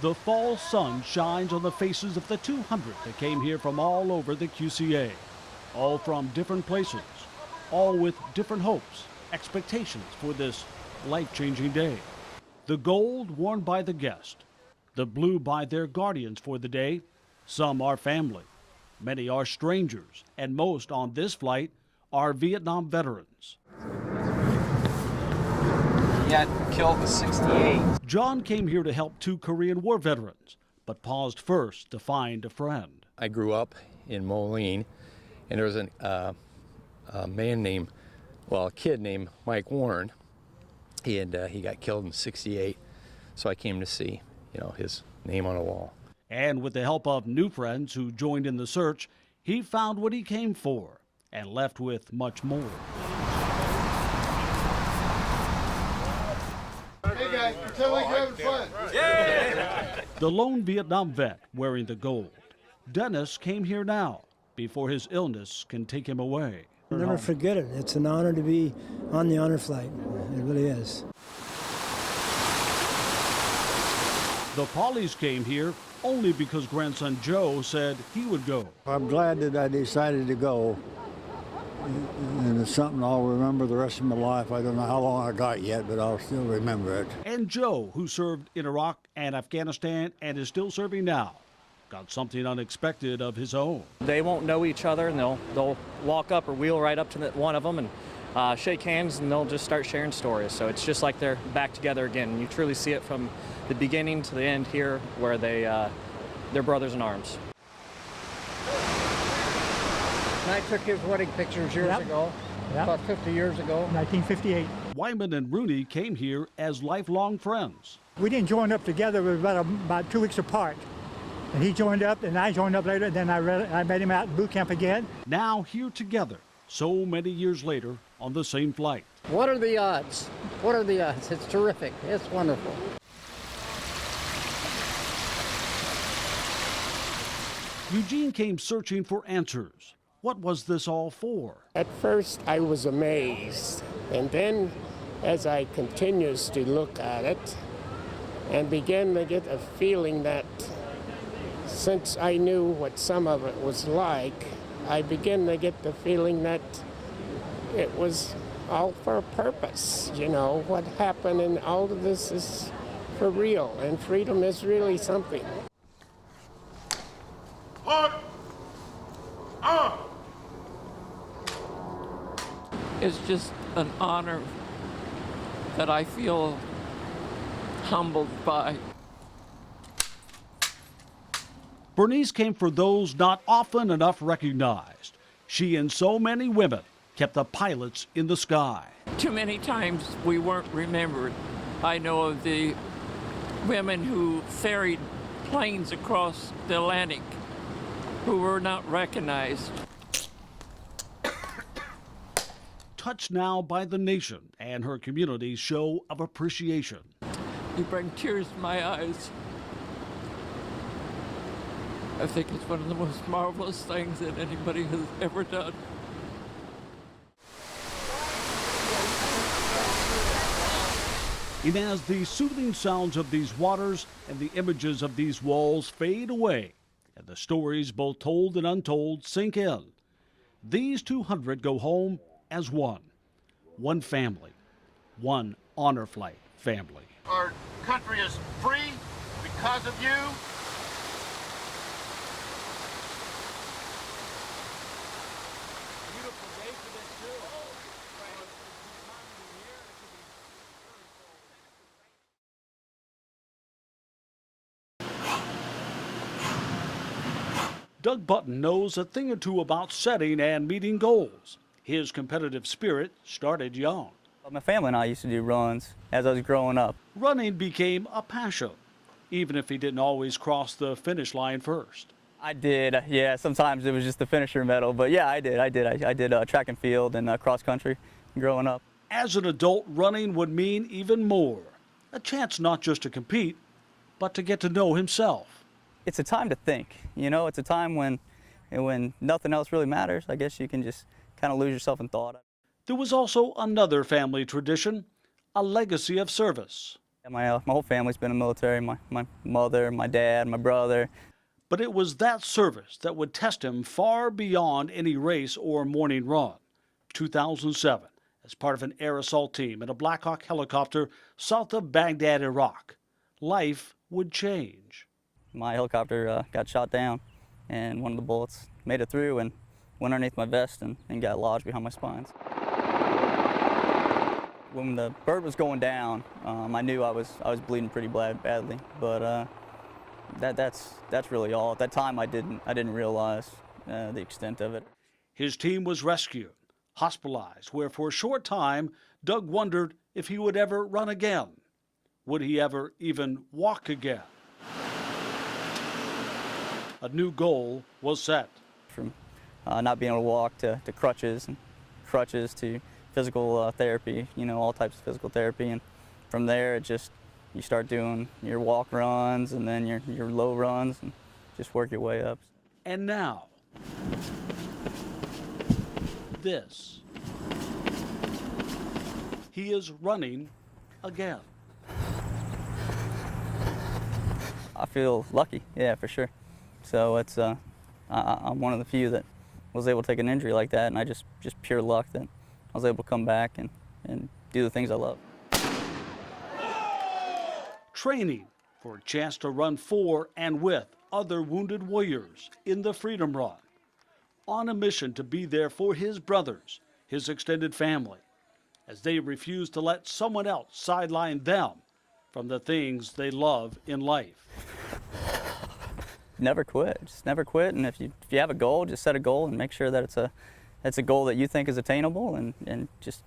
The fall sun shines on the faces of the 200 that came here from all over the QCA, all from different places, all with different hopes, expectations for this life-changing day. The gold worn by the guest, the blue by their guardians for the day. Some are family, many are strangers, and most on this flight are Vietnam veterans. He had killed in '68. John came here to help 2 Korean War veterans, but paused first to find a friend. I grew up in Moline, and there was a kid named Mike Warren, and he got killed in '68. So I came to see, his name on a wall. And with the help of new friends who joined in the search, he found what he came for and left with much more. Hey guys, pretend like you're having fun. Yeah! The lone Vietnam vet wearing the gold. Dennis came here now before his illness can take him away. I'll never forget it. It's an honor to be on the honor flight. It really is. The Paulies came here only because grandson Joe said he would go. I'm glad that I decided to go, and it's something I'll remember the rest of my life. I don't know how long I got yet, but I'll still remember it. And Joe, who served in Iraq and Afghanistan and is still serving now, got something unexpected of his own. They won't know each other, and they'll walk up or wheel right up to one of them and shake hands, and they'll just start sharing stories. So it's just like they're back together again. And you truly see it from the beginning to the end here, where they're brothers in arms. And I took his wedding pictures years ago, about 50 years ago. 1958. Wyman and Rooney came here as lifelong friends. We didn't join up together. We were about 2 weeks apart. And he joined up, and I joined up later. Then I met him out at boot camp again. Now here together, so many years later, on the same flight. What are the odds? What are the odds? It's terrific. It's wonderful. Eugene came searching for answers. What was this all for? At first I was amazed, and then as I continues to look at it and began to get a feeling that since I knew what some of it was like, I began to get the feeling that it was all for a purpose. What happened and all of this is for real, and freedom is really something. It's just an honor that I feel humbled by. Bernice came for those not often enough recognized. She and so many women kept the pilots in the sky. Too many times we weren't remembered. I know of the women who ferried planes across the Atlantic who were not recognized. Touched now by the nation and her community's show of appreciation. You bring tears to my eyes. I think it's one of the most marvelous things that anybody has ever done. And as the soothing sounds of these waters and the images of these walls fade away, and the stories both told and untold sink in, these 200 go home as one family, one honor flight family. Our country is free because of you. Doug Button knows a thing or two about setting and meeting goals. His competitive spirit started young. My family and I used to do runs as I was growing up. Running became a passion, even if he didn't always cross the finish line first. I did, yeah. Sometimes it was just the finisher medal, but yeah, I did. I did track and field and cross country growing up. As an adult, running would mean even more. A chance not just to compete, but to get to know himself. It's a time to think, it's a time when nothing else really matters. I guess you can just kind of lose yourself in thought. There was also another family tradition, a legacy of service. My whole family's been in the military, my mother, my dad, my brother. But it was that service that would test him far beyond any race or morning run. 2007, as part of an air assault team in a Black Hawk helicopter south of Baghdad, Iraq. Life would change. My helicopter got shot down, and one of the bullets made it through and went underneath my vest and got lodged behind my spines. When the bird was going down, I knew I was bleeding pretty badly, but that's really all. At that time, I didn't realize the extent of it. His team was rescued, hospitalized, where for a short time, Doug wondered if he would ever run again. Would he ever even walk again? A new goal was set. From not being able to walk to crutches, and crutches to physical therapy, all types of physical therapy. And from there, you start doing your walk runs and then your low runs and just work your way up. And now, this. He is running again. I feel lucky, yeah, for sure. So it's I'm one of the few that was able to take an injury like that, and I just pure luck that I was able to come back and do the things I love. Training for a chance to run for and with other wounded warriors in the Freedom Run. On a mission to be there for his brothers, his extended family, as they refuse to let someone else sideline them from the things they love in life. Never quit. Just never quit. And if you have a goal, just set a goal and make sure that it's a goal that you think is attainable, and just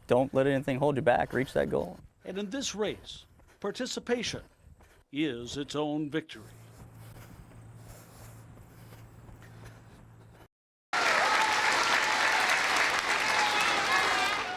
don't let anything hold you back. Reach that goal. And in this race, participation is its own victory.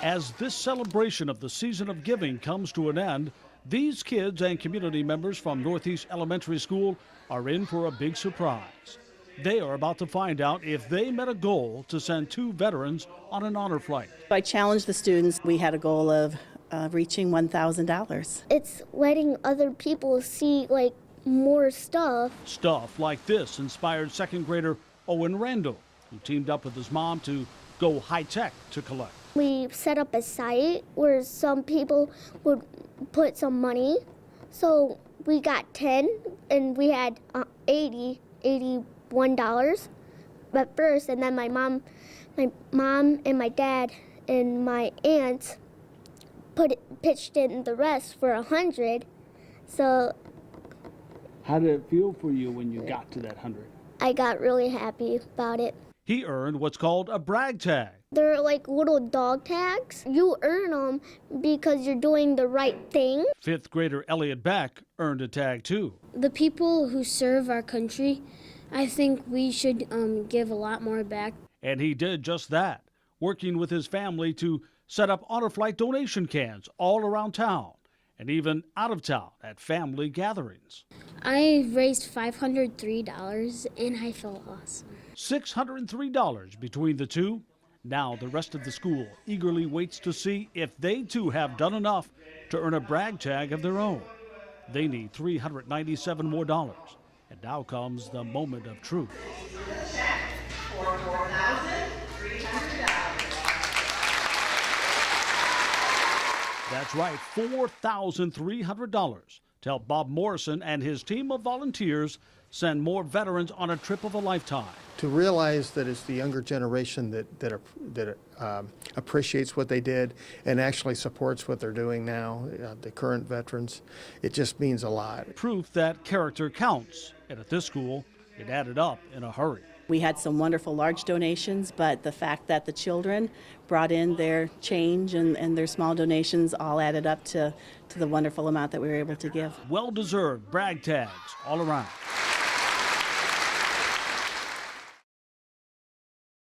As this celebration of the season of giving comes to an end, these kids and community members from Northeast Elementary School are in for a big surprise. They are about to find out if they met a goal to send 2 veterans on an honor flight. I challenged the students. We had a goal of reaching $1,000. It's letting other people see more stuff. Stuff like this inspired 2nd grader Owen Randall, who teamed up with his mom to go high-tech to collect. We set up a site where some people would put some money. So we got 10 and we had $81 at first, and then my mom and my dad and my aunt pitched in the rest for 100. So how did it feel for you when you got to that 100? I got really happy about it. He earned what's called a brag tag. They're like little dog tags. You earn them because you're doing the right thing. 5th grader Elliot Beck earned a tag too. The people who serve our country, I think we should give a lot more back. And he did just that, working with his family to set up honor flight donation cans all around town and even out of town at family gatherings. I raised $503 and I felt awesome. $603 between the two. Now the rest of the school eagerly waits to see if they too have done enough to earn a brag tag of their own. They need $397 more. And now comes the moment of truth. That's right, $4,300 to help Bob Morrison and his team of volunteers send more veterans on a trip of a lifetime. To realize that it's the younger generation that appreciates what they did and actually supports what they're doing now, the current veterans, it just means a lot. Proof that character counts, and at this school, it added up in a hurry. We had some wonderful large donations, but the fact that the children brought in their change and their small donations all added up to the wonderful amount that we were able to give. Well-deserved brag tags all around.